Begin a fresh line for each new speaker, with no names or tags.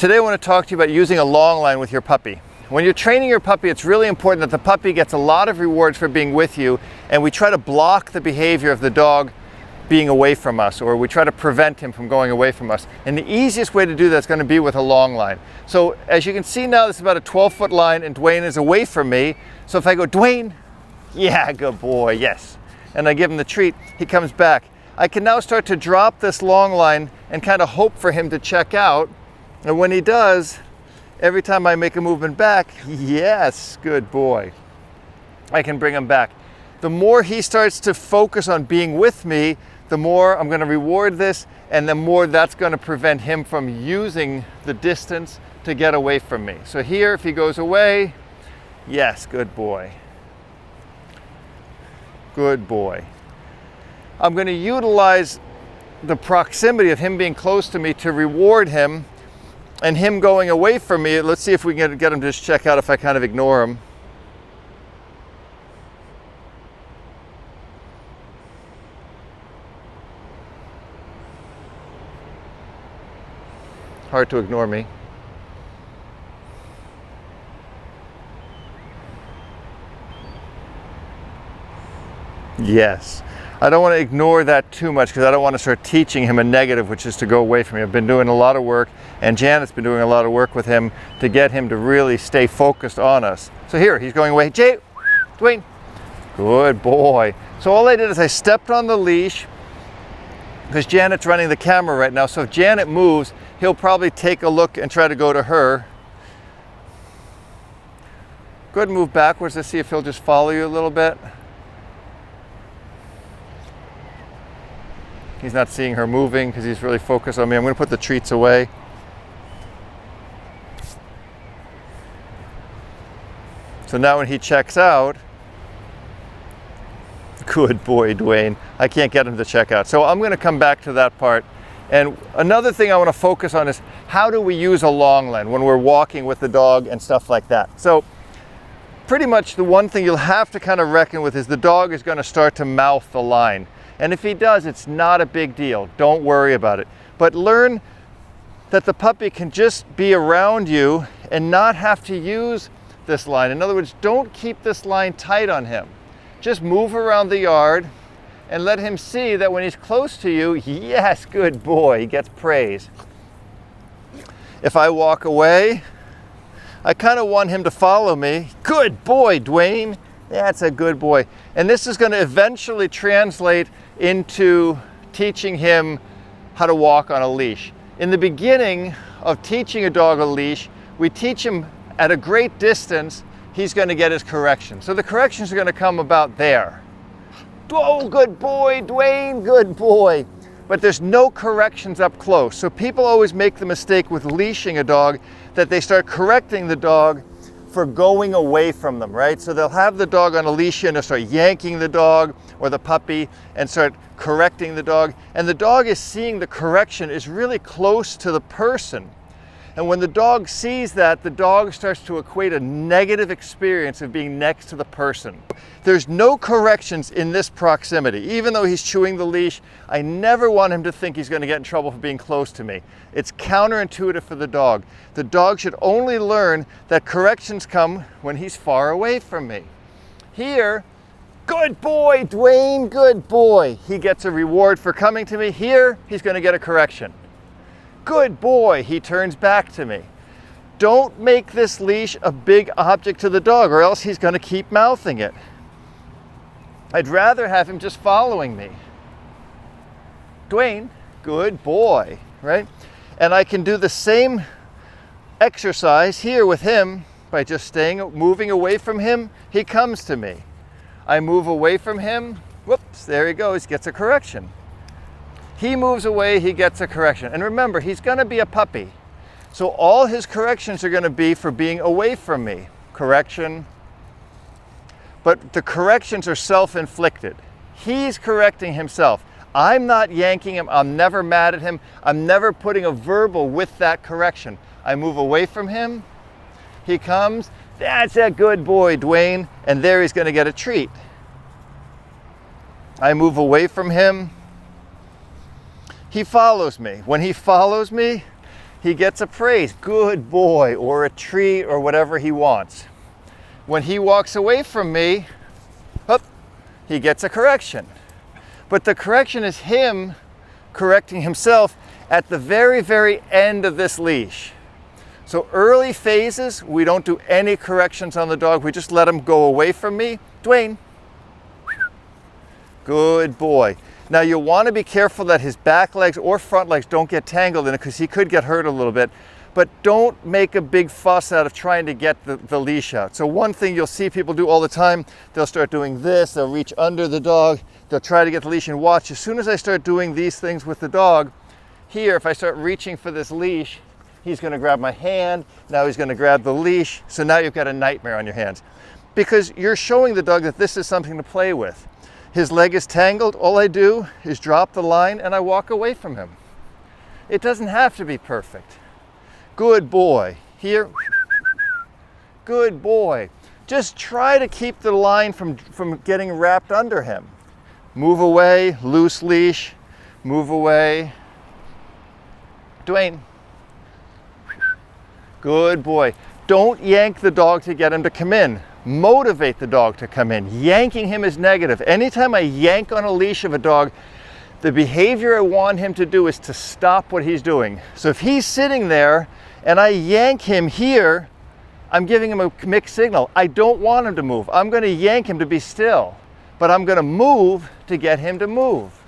Today I want to talk to you about using a long line with your puppy. When you're training your puppy, it's really important that the puppy gets a lot of rewards for being with you, and we try to block the behavior of the dog being away from us, or we try to prevent him from going away from us. And the easiest way to do that is going to be with a long line. So as you can see now, this is about a 12-foot line, and Dwayne is away from me. So if I go, Dwayne, yeah, good boy, yes, and I give him the treat, he comes back. I can now start to drop this long line and kind of hope for him to check out. And when he does, every time I make a movement back, yes, good boy, I can bring him back. The more he starts to focus on being with me, the more I'm going to reward this, and the more that's going to prevent him from using the distance to get away from me. So here, if he goes away, yes, good boy. Good boy. I'm going to utilize the proximity of him being close to me to reward him, and him going away from me. Let's see if we can get him to just check out if I kind of ignore him. Hard to ignore me. Yes. I don't want to ignore that too much because I don't want to start teaching him a negative, which is to go away from me. I've been doing a lot of work, and Janet's been doing a lot of work with him to get him to really stay focused on us. So here, he's going away. Jay, Dwayne, good boy. So all I did is I stepped on the leash because Janet's running the camera right now. So if Janet moves, he'll probably take a look and try to go to her. Go ahead and move backwards to see if he'll just follow you a little bit. He's not seeing her moving because he's really focused on me. I'm going to put the treats away. So now when he checks out, good boy, Dwayne. I can't get him to check out. So I'm going to come back to that part. And another thing I want to focus on is how do we use a long line when we're walking with the dog and stuff like that. So pretty much the one thing you'll have to kind of reckon with is the dog is going to start to mouth the line. And if he does, it's not a big deal. Don't worry about it. But learn that the puppy can just be around you and not have to use this line. In other words, don't keep this line tight on him. Just move around the yard and let him see that when he's close to you, yes, good boy, he gets praise. If I walk away, I kind of want him to follow me. Good boy, Dwayne. That's a good boy. And this is going to eventually translate into teaching him how to walk on a leash. In the beginning of teaching a dog a leash, we teach him at a great distance, he's going to get his correction. So the corrections are going to come about there. Oh, good boy, Dwayne, good boy. But there's no corrections up close. So people always make the mistake with leashing a dog that they start correcting the dog for going away from them, right? So they'll have the dog on a leash and they'll start yanking the dog or the puppy and start correcting the dog. And the dog is seeing the correction is really close to the person. And when the dog sees that, the dog starts to equate a negative experience of being next to the person. There's no corrections in this proximity. Even though he's chewing the leash, I never want him to think he's going to get in trouble for being close to me. It's counterintuitive for the dog. The dog should only learn that corrections come when he's far away from me. Here, good boy, Dwayne, good boy. He gets a reward for coming to me. Here, he's going to get a correction. Good boy, he turns back to me. Don't make this leash a big object to the dog or else he's going to keep mouthing it. I'd rather have him just following me. Dwayne, good boy, right? And I can do the same exercise here with him by just moving away from him. He comes to me. I move away from him. Whoops, there he goes, gets a correction. He moves away, he gets a correction. And remember, he's going to be a puppy. So all his corrections are going to be for being away from me. Correction. But the corrections are self-inflicted. He's correcting himself. I'm not yanking him. I'm never mad at him. I'm never putting a verbal with that correction. I move away from him. He comes. That's a good boy, Dwayne. And there he's going to get a treat. I move away from him. He follows me. When he follows me, he gets a praise, good boy, or a treat, or whatever he wants. When he walks away from me, up, he gets a correction. But the correction is him correcting himself at the very, very end of this leash. So early phases, we don't do any corrections on the dog. We just let him go away from me. Dwayne. Good boy. Now you'll want to be careful that his back legs or front legs don't get tangled in it, because he could get hurt a little bit. But don't make a big fuss out of trying to get the leash out. So one thing you'll see people do all the time, they'll start doing this, they'll reach under the dog, they'll try to get the leash, and watch. As soon as I start doing these things with the dog, here, if I start reaching for this leash, he's going to grab my hand, now he's going to grab the leash, so now you've got a nightmare on your hands. Because you're showing the dog that this is something to play with. His leg is tangled, all I do is drop the line and I walk away from him. It doesn't have to be perfect. Good boy. Here. Good boy. Just try to keep the line from getting wrapped under him. Move away, loose leash, move away. Dwayne. Good boy. Don't yank the dog to get him to come in. Motivate the dog to come in. Yanking him is negative. Anytime I yank on a leash of a dog, the behavior I want him to do is to stop what he's doing. So if he's sitting there and I yank him here, I'm giving him a mixed signal. I don't want him to move. I'm going to yank him to be still, but I'm going to move to get him to move.